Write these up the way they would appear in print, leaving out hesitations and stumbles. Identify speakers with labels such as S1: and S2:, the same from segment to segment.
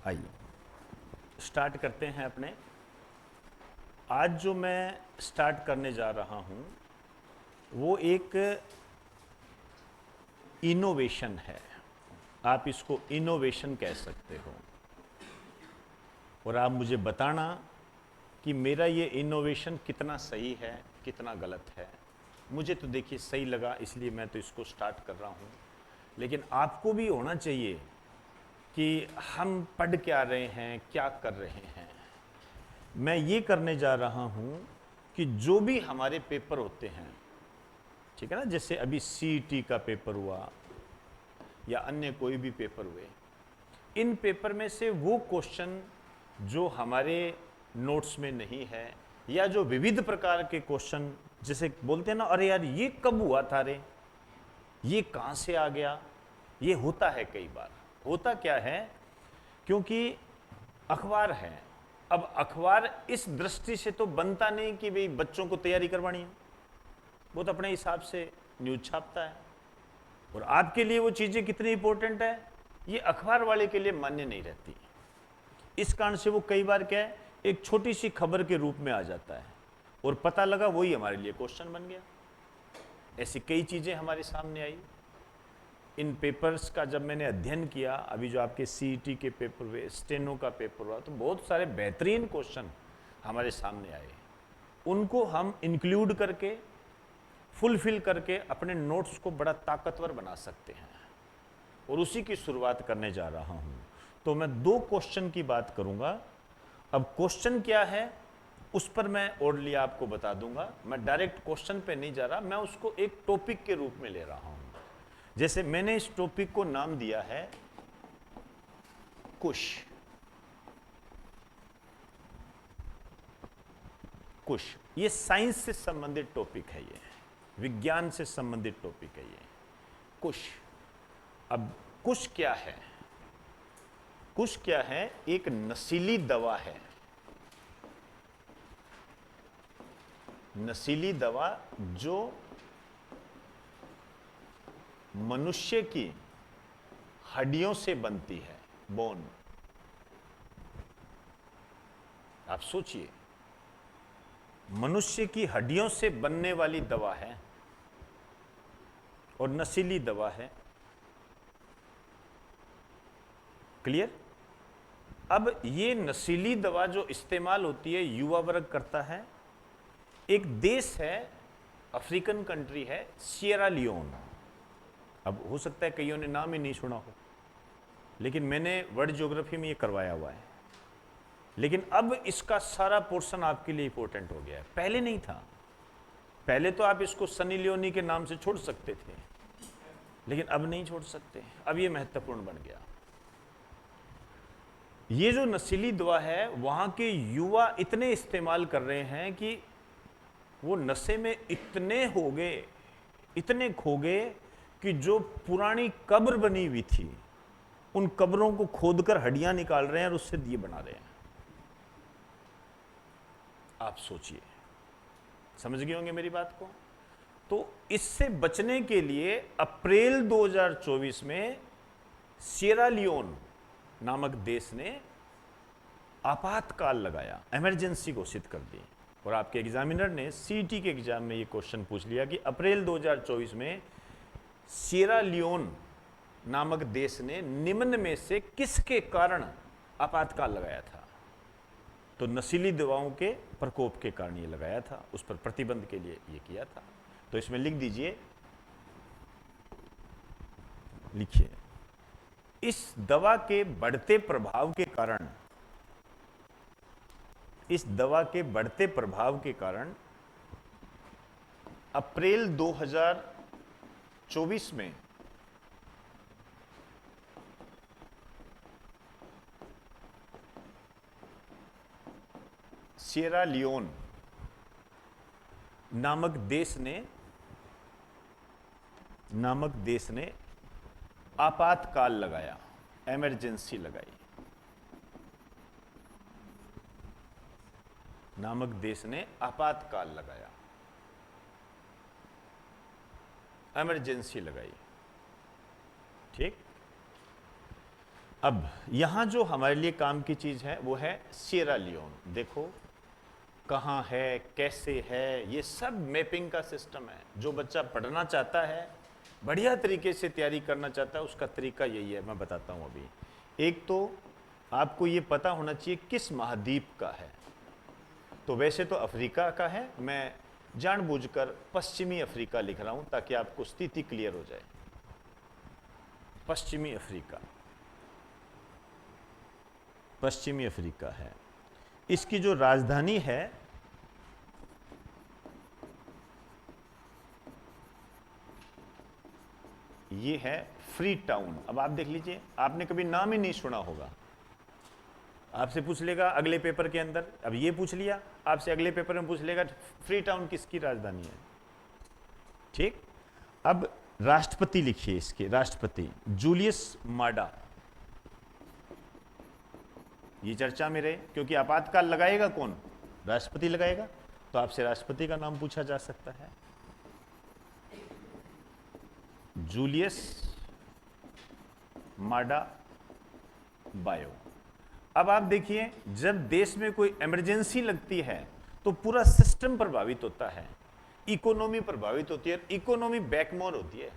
S1: आइए स्टार्ट करते हैं अपने। आज जो मैं स्टार्ट करने जा रहा हूं वो एक इनोवेशन है। आप इसको इनोवेशन कह सकते हो और आप मुझे बताना कि मेरा ये इनोवेशन कितना सही है कितना गलत है। मुझे तो देखिए सही लगा, इसलिए मैं तो इसको स्टार्ट कर रहा हूँ, लेकिन आपको भी होना चाहिए कि हम पढ़ क्या रहे हैं, क्या कर रहे हैं। मैं ये करने जा रहा हूँ कि जो भी हमारे पेपर होते हैं, ठीक है ना, जैसे अभी सीईटी का पेपर हुआ या अन्य कोई भी पेपर हुए, इन पेपर में से वो क्वेश्चन जो हमारे नोट्स में नहीं है या जो विविध प्रकार के क्वेश्चन, जैसे बोलते हैं ना, अरे यार ये कब हुआ था, रे ये कहाँ से आ गया, ये होता है कई बार। होता क्या है, क्योंकि अखबार है। अब अखबार इस दृष्टि से तो बनता नहीं कि भाई बच्चों को तैयारी करवानी है, वो तो अपने हिसाब से न्यूज छापता है। और आपके लिए वो चीज़ें कितनी इंपॉर्टेंट है, ये अखबार वाले के लिए मान्य नहीं रहती। इस कारण से वो कई बार क्या है, एक छोटी सी खबर के रूप में आ जाता है और पता लगा वही हमारे लिए क्वेश्चन बन गया। ऐसी कई चीज़ें हमारे सामने आई। इन पेपर्स का जब मैंने अध्ययन किया, अभी जो आपके सीईटी के पेपर हुए, स्टेनो का पेपर हुआ, तो बहुत सारे बेहतरीन क्वेश्चन हमारे सामने आए। उनको हम इंक्लूड करके, फुलफिल करके अपने नोट्स को बड़ा ताकतवर बना सकते हैं, और उसी की शुरुआत करने जा रहा हूं। तो मैं दो क्वेश्चन की बात करूंगा। अब क्वेश्चन क्या है उस पर मैं ओरली आपको बता दूंगा। मैं डायरेक्ट क्वेश्चन पे नहीं जा रहा, मैं उसको एक टॉपिक के रूप में ले रहा हूं। जैसे मैंने इस टॉपिक को नाम दिया है कुश। कुश ये साइंस से संबंधित टॉपिक है, ये विज्ञान से संबंधित टॉपिक है ये कुश। अब कुश क्या है? कुश क्या है? एक नशीली दवा है। नशीली दवा जो मनुष्य की हड्डियों से बनती है, बोन। आप सोचिए, मनुष्य की हड्डियों से बनने वाली दवा है और नशीली दवा है। क्लियर? अब ये नशीली दवा जो इस्तेमाल होती है, युवा वर्ग करता है। एक देश है, अफ्रीकन कंट्री है, सिएरा लियोन। अब हो सकता है कईयों ने नाम ही नहीं सुना हो, लेकिन मैंने वर्ल्ड ज्योग्राफी में ये करवाया हुआ है। लेकिन अब इसका सारा पोर्शन आपके लिए इंपॉर्टेंट हो गया है, पहले नहीं था। पहले तो आप इसको सनी लियोनी के नाम से छोड़ सकते थे, लेकिन अब नहीं छोड़ सकते। अब ये महत्वपूर्ण बन गया। ये जो नशीली दवा है, वहां के युवा इतने इस्तेमाल कर रहे हैं कि वो नशे में इतने हो गए, इतने खो गए कि जो पुरानी कब्र बनी हुई थी, उन कब्रों को खोदकर हड्डियां निकाल रहे हैं और उससे दिए बना रहे हैं। आप सोचिए, समझ गए होंगे मेरी बात को। तो इससे बचने के लिए अप्रैल 2024 में सिएरा लियोन नामक देश ने आपातकाल लगाया, इमरजेंसी घोषित कर दी। और आपके एग्जामिनर ने सीईटी के एग्जाम में ये क्वेश्चन पूछ लिया कि अप्रैल 2024 में सिएरा लियोन नामक देश ने निम्न में से किसके कारण आपातकाल लगाया था? तो नशीली दवाओं के प्रकोप के कारण ये लगाया था, उस पर प्रतिबंध के लिए ये किया था। तो इसमें लिख दीजिए, लिखिए, इस दवा के बढ़ते प्रभाव के कारण, इस दवा के बढ़ते प्रभाव के कारण अप्रैल 2024 में सिएरा लियोन नामक देश ने आपातकाल लगाया, इमरजेंसी लगाई। नामक देश ने आपातकाल लगाया, इमरजेंसी लगाई। ठीक? अब यहां जो हमारे लिए काम की चीज है वो है सिएरा लियोन। देखो कहाँ है, कैसे है, ये सब मैपिंग का सिस्टम है। जो बच्चा पढ़ना चाहता है, बढ़िया तरीके से तैयारी करना चाहता है, उसका तरीका यही है, मैं बताता हूँ अभी। एक तो आपको ये पता होना चाहिए किस महाद्वीप का है। तो वैसे तो अफ्रीका का है, मैं जानबूझकर पश्चिमी अफ्रीका लिख रहा हूं ताकि आपको स्थिति क्लियर हो जाए। पश्चिमी अफ्रीका, पश्चिमी अफ्रीका है। इसकी जो राजधानी है ये है फ्री टाउन। अब आप देख लीजिए, आपने कभी नाम ही नहीं सुना होगा। आपसे पूछ लेगा अगले पेपर के अंदर, अब ये पूछ लिया, आपसे अगले पेपर में पूछ लेगा फ्री टाउन किसकी राजधानी है। ठीक, अब राष्ट्रपति लिखिए इसके, राष्ट्रपति जूलियस माडा। ये चर्चा में रहे क्योंकि आपातकाल लगाएगा कौन? राष्ट्रपति लगाएगा। तो आपसे राष्ट्रपति का नाम पूछा जा सकता है, जूलियस माडा बायो। अब आप देखिए, जब देश में कोई इमरजेंसी लगती है तो पूरा सिस्टम प्रभावित होता है, इकोनॉमी प्रभावित होती है। इकोनॉमी बैकबोन होती है,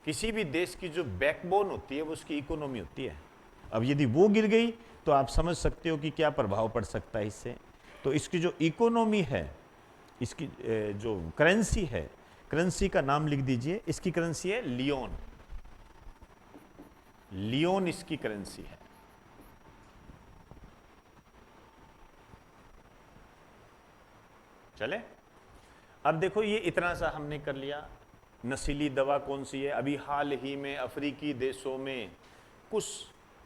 S1: किसी भी देश की जो बैकबोन होती है वो उसकी इकोनॉमी होती है। अब यदि वो गिर गई तो आप समझ सकते हो कि क्या प्रभाव पड़ सकता है इससे। तो इसकी जो इकोनॉमी है, इसकी जो करेंसी है, करेंसी का नाम लिख दीजिए। इसकी करेंसी है लियोन। लियोन इसकी करेंसी है। चले, अब देखो ये इतना सा हमने कर लिया। नशीली दवा कौन सी है? अभी हाल ही में अफ्रीकी देशों में कुछ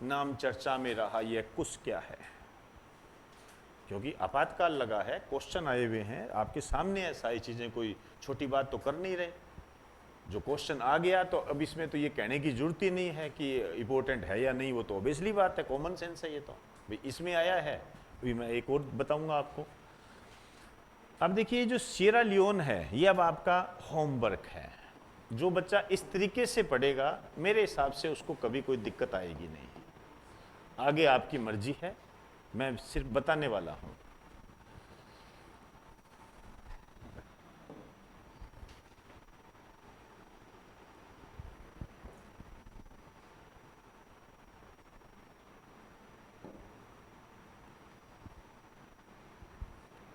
S1: नाम चर्चा में रहा, ये कुछ क्या है? क्योंकि आपातकाल लगा है, क्वेश्चन आए हुए हैं आपके सामने है, सारी चीजें कोई छोटी बात तो कर नहीं रहे। जो क्वेश्चन आ गया तो अब इसमें तो ये कहने की जरूरत ही नहीं है कि इंपॉर्टेंट है या नहीं, वो तो ऑब्वियसली बात है, कॉमन सेंस है ये तो। भाई इसमें आया है, अभी मैं एक और बताऊंगा आपको। अब देखिए, जो सिएरा लियोन है ये अब आपका होमवर्क है। जो बच्चा इस तरीके से पढ़ेगा, मेरे हिसाब से उसको कभी कोई दिक्कत आएगी नहीं। आगे आपकी मर्जी है, मैं सिर्फ बताने वाला हूं।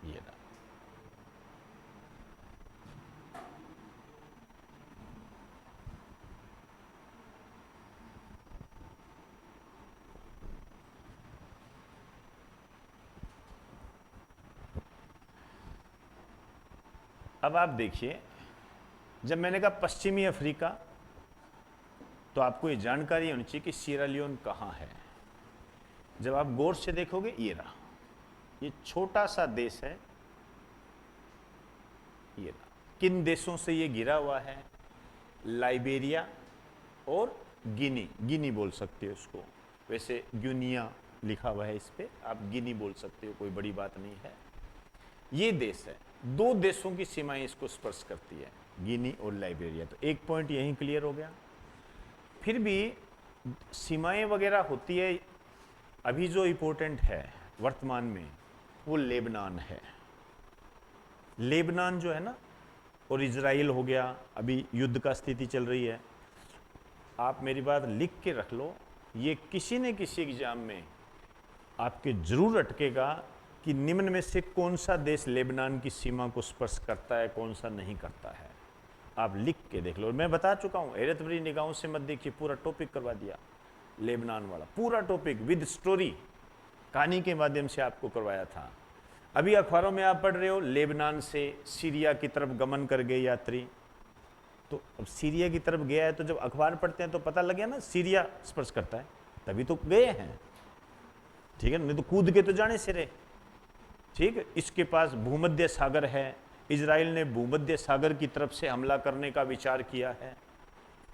S1: ये ना, अब आप देखिए, जब मैंने कहा पश्चिमी अफ्रीका, तो आपको ये जानकारी होनी चाहिए कि सिएरा लियोन कहाँ है। जब आप गौर से देखोगे, ये रहा, ये छोटा सा देश है, ये रहा। किन देशों से ये घिरा हुआ है? लाइबेरिया और गिनी। गिनी बोल सकते हो उसको, वैसे ग्यूनिया लिखा हुआ है इस पे, आप गिनी बोल सकते हो, कोई बड़ी बात नहीं है। ये देश है, दो देशों की सीमाएं इसको स्पर्श करती है, गिनी और लाइबेरिया। तो एक पॉइंट यहीं क्लियर हो गया। फिर भी सीमाएं वगैरह होती है, अभी जो इंपॉर्टेंट है वर्तमान में वो लेबनान है। लेबनान जो है ना, और इजराइल हो गया, अभी युद्ध का स्थिति चल रही है। आप मेरी बात लिख के रख लो, ये किसी न किसी एग्जाम में आपके जरूर अटकेगा कि निम्न में से कौन सा देश लेबनान की सीमा को स्पर्श करता है, कौन सा नहीं करता है। आप लिख के देख लो। मैं बता चुका हूँ, हैरत भरी निगाहों से मत देखिए, पूरा टॉपिक करवा दिया लेबनान वाला, पूरा टॉपिक विद स्टोरी, कहानी के माध्यम से आपको करवाया था। अभी अखबारों में आप पढ़ रहे हो, लेबनान से सीरिया की तरफ गमन कर गए यात्री। तो अब सीरिया की तरफ गया है, तो जब अखबार पढ़ते हैं तो पता लग गया ना सीरिया स्पर्श करता है, तभी तो गए हैं। ठीक है, नहीं तो कूद के तो जाने से रहे। ठीक है, इसके पास भूमध्य सागर है, इजराइल ने भूमध्य सागर की तरफ से हमला करने का विचार किया है।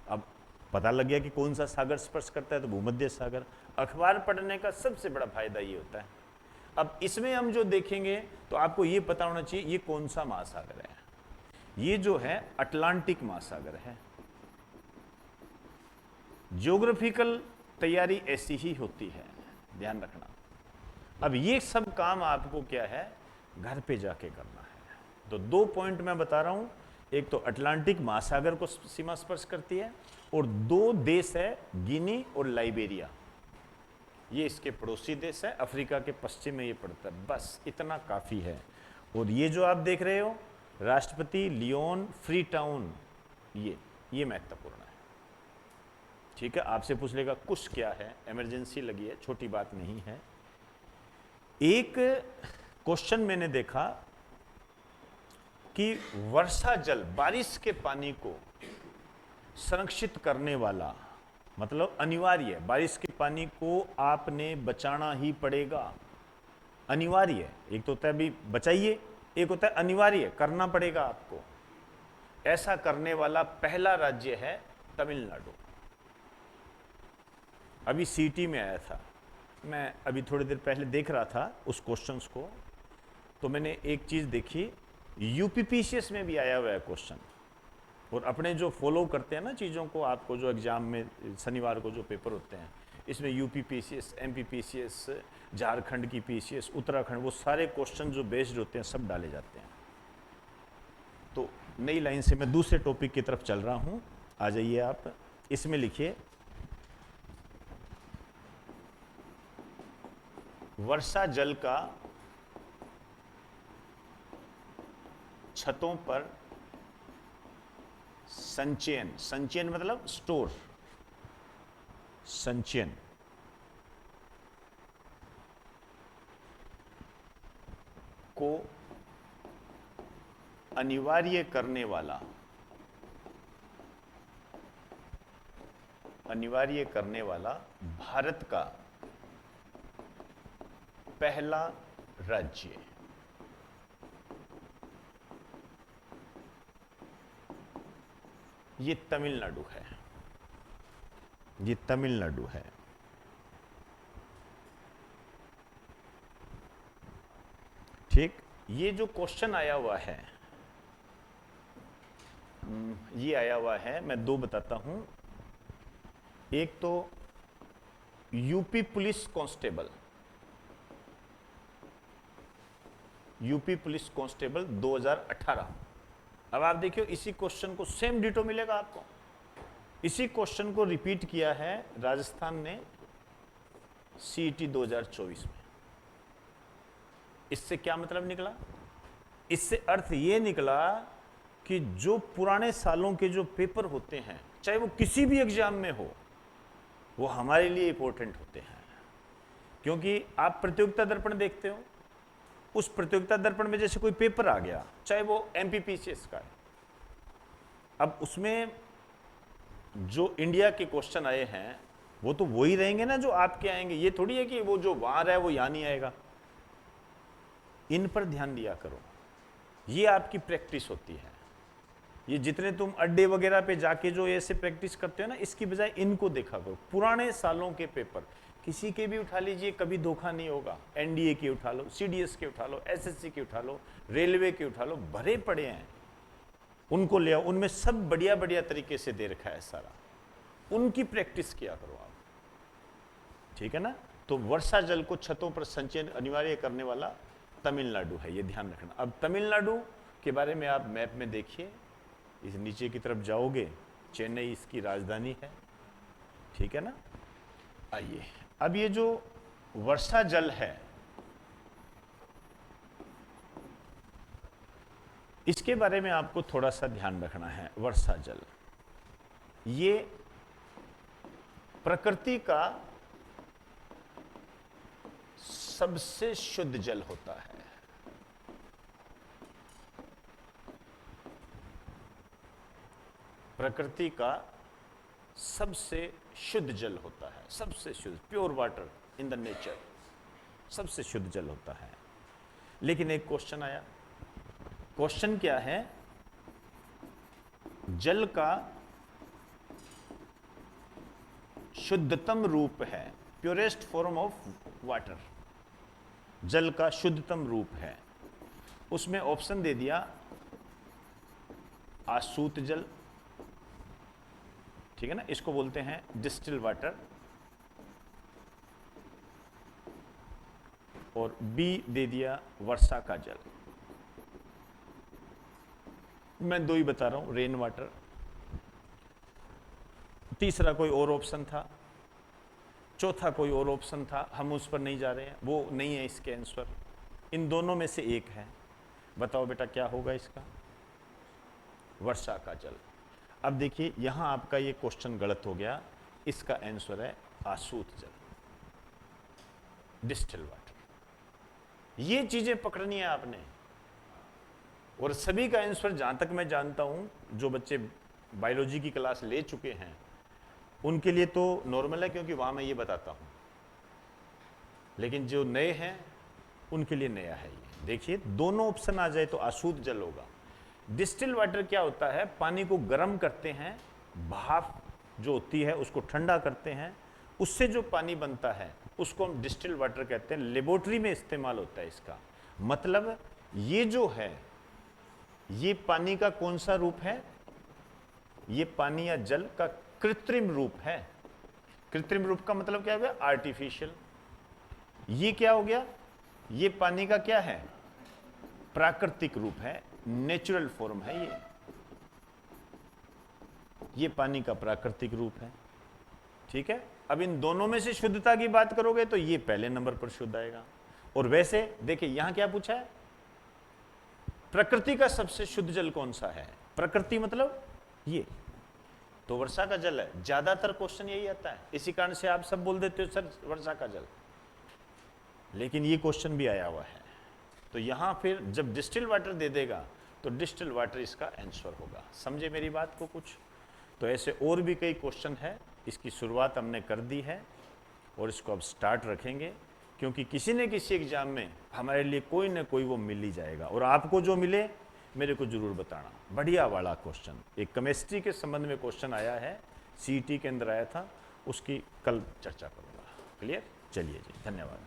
S1: अब पता लग गया कि कौन सा सागर स्पर्श करता है, तो भूमध्य सागर। अखबार पढ़ने का सबसे बड़ा फायदा ये होता है। अब इसमें हम जो देखेंगे तो आपको ये पता होना चाहिए ये कौन सा महासागर है। ये जो है अटलांटिक महासागर है। ज्योग्राफिकल तैयारी ऐसी ही होती है, ध्यान रखना। अब ये सब काम आपको क्या है, घर पे जाके करना है। तो 2 पॉइंट मैं बता रहा हूं, एक तो अटलांटिक महासागर को सीमा स्पर्श करती है, और 2 देश है, गिनी और लाइबेरिया, ये इसके पड़ोसी देश है, अफ्रीका के पश्चिम में ये पड़ता है। बस इतना काफी है। और ये जो आप देख रहे हो, राष्ट्रपति लियोन फ्री टाउन, ये महत्वपूर्ण है। ठीक है, आपसे पूछ लेगा कुछ क्या है, इमरजेंसी लगी है, छोटी बात नहीं है। एक क्वेश्चन मैंने देखा कि वर्षा जल, बारिश के पानी को संरक्षित करने वाला, मतलब अनिवार्य है, बारिश के पानी को आपने बचाना ही पड़ेगा, अनिवार्य है। एक तो होता है अभी बचाइए, एक होता है अनिवार्य, करना पड़ेगा आपको। ऐसा करने वाला पहला राज्य है तमिलनाडु। अभी सीटी में आया था, मैं अभी थोड़ी देर पहले देख रहा था उस क्वेश्चंस को, तो मैंने एक चीज देखी, यूपीपीसीएस में भी आया हुआ है क्वेश्चन। और अपने जो फॉलो करते हैं ना चीज़ों को, आपको जो एग्जाम में शनिवार को जो पेपर होते हैं, इसमें यूपीपीसीएस, एमपीपीसीएस, झारखंड की पीसीएस, उत्तराखंड, वो सारे क्वेश्चन जो बेस्ड होते हैं सब डाले जाते हैं। तो नई लाइन से मैं दूसरे टॉपिक की तरफ चल रहा हूं, आ जाइए आप। इसमें लिखिए वर्षा जल का छतों पर संचयन, संचयन मतलब स्टोर, संचयन को अनिवार्य करने वाला, अनिवार्य करने वाला भारत का पहला राज्य, ये तमिलनाडु है, ये तमिलनाडु है। ठीक, ये जो क्वेश्चन आया हुआ है, ये आया हुआ है, मैं 2 बताता हूं। एक तो UP police constable, UP police constable 2018। अब आप देखिए इसी क्वेश्चन को सेम डिटो मिलेगा आपको। इसी क्वेश्चन को रिपीट किया है राजस्थान ने सीईटी 2024 में। इससे क्या मतलब निकला? इससे अर्थ ये निकला कि जो पुराने सालों के जो पेपर होते हैं, चाहे वो किसी भी एग्जाम में हो, वो हमारे लिए इंपॉर्टेंट होते हैं। क्योंकि आप प्रतियोगिता दर्पण देखते हो, उस प्रतियोगिता दर्पण में जैसे कोई पेपर आ गया, चाहे वो एमपीपीसीएस का है, अब उसमें जो इंडिया के क्वेश्चन आए हैं वो तो वही रहेंगे ना जो आपके आएंगे। ये थोड़ी है कि वो जो वहां रहा है वो यहां नहीं आएगा। इन पर ध्यान दिया करो, ये आपकी प्रैक्टिस होती है। ये जितने तुम अड्डे वगैरह पे जाके जो ऐसे प्रैक्टिस करते हो ना, इसकी बजाय इनको देखा करो। पुराने सालों के पेपर किसी के भी उठा लीजिए, कभी धोखा नहीं होगा। एनडीए के उठा लो, सीडीएस के उठा लो, एसएससी के उठा लो, रेलवे के उठा लो, भरे पड़े हैं, उनको ले आओ। उनमें सब बढ़िया बढ़िया तरीके से दे रखा है सारा, उनकी प्रैक्टिस किया करो आप, ठीक है ना। तो वर्षा जल को छतों पर संचयन अनिवार्य करने वाला तमिलनाडु है, ये ध्यान रखना। अब तमिलनाडु के बारे में आप मैप में देखिए, इस नीचे की तरफ जाओगे, चेन्नई इसकी राजधानी है, ठीक है ना। आइए, अब ये जो वर्षा जल है, इसके बारे में आपको थोड़ा सा ध्यान रखना है। वर्षा जल ये प्रकृति का सबसे शुद्ध जल होता है। प्रकृति का सबसे शुद्ध जल होता है, सबसे शुद्ध, pure water in the nature, सबसे शुद्ध जल होता है। लेकिन एक क्वेश्चन आया, क्वेश्चन क्या है? जल का शुद्धतम रूप है, प्योरेस्ट फॉर्म ऑफ वाटर, जल का शुद्धतम रूप है। उसमें ऑप्शन दे दिया आसूत जल, ठीक है ना, इसको बोलते हैं डिस्टिल वाटर, और बी दे दिया वर्षा का जल। मैं दो ही बता रहा हूं, रेन वाटर। तीसरा कोई और ऑप्शन था, चौथा कोई और ऑप्शन था, हम उस पर नहीं जा रहे हैं, वो नहीं है इसके आंसर। इन दोनों में से एक है। बताओ बेटा क्या होगा इसका? वर्षा का जल। अब देखिए यहां आपका ये क्वेश्चन गलत हो गया। इसका आंसर है आसूत जल, डिस्टिल वाटर। ये चीजें पकड़नी है आपने। और सभी का आंसर जहां तक मैं जानता हूं, जो बच्चे बायोलॉजी की क्लास ले चुके हैं उनके लिए तो नॉर्मल है, क्योंकि वहां मैं ये बताता हूं। लेकिन जो नए हैं उनके लिए नया है ये। देखिए दोनों ऑप्शन आ जाए तो आसूत जल होगा। डिस्टिल वाटर क्या होता है? पानी को गर्म करते हैं, भाप जो होती है उसको ठंडा करते हैं, उससे जो पानी बनता है उसको हम डिस्टिल वाटर कहते हैं। लेबोरेटरी में इस्तेमाल होता है इसका। मतलब ये जो है ये पानी का कौन सा रूप है? ये पानी या जल का कृत्रिम रूप है। कृत्रिम रूप का मतलब क्या हो गया? आर्टिफिशियल। ये क्या हो गया? ये पानी का क्या है? प्राकृतिक रूप है, नेचुरल फॉर्म है ये पानी का प्राकृतिक रूप है। ठीक है। अब इन दोनों में से शुद्धता की बात करोगे तो ये पहले नंबर पर शुद्ध आएगा। और वैसे देखिए यहां क्या पूछा है? प्रकृति का सबसे शुद्ध जल कौन सा है? प्रकृति मतलब ये तो वर्षा का जल है। ज्यादातर क्वेश्चन यही आता है, इसी कारण से आप सब बोल देते हो सर वर्षा का जल। लेकिन ये क्वेश्चन भी आया हुआ है। तो यहां फिर जब डिस्टिल वाटर दे देगा तो डिस्टिल वाटर इसका आंसर होगा। समझे मेरी बात को कुछ? तो ऐसे और भी कई क्वेश्चन है। इसकी शुरुआत हमने कर दी है और इसको अब स्टार्ट रखेंगे, क्योंकि किसी न किसी एग्जाम में हमारे लिए कोई ना कोई वो मिल ही जाएगा। और आपको जो मिले मेरे को जरूर बताना। बढ़िया वाला क्वेश्चन, एक केमिस्ट्री के संबंध में क्वेश्चन आया है, सीईटी के अंदर आया था, उसकी कल चर्चा करूंगा। क्लियर? चलिए जी, धन्यवाद।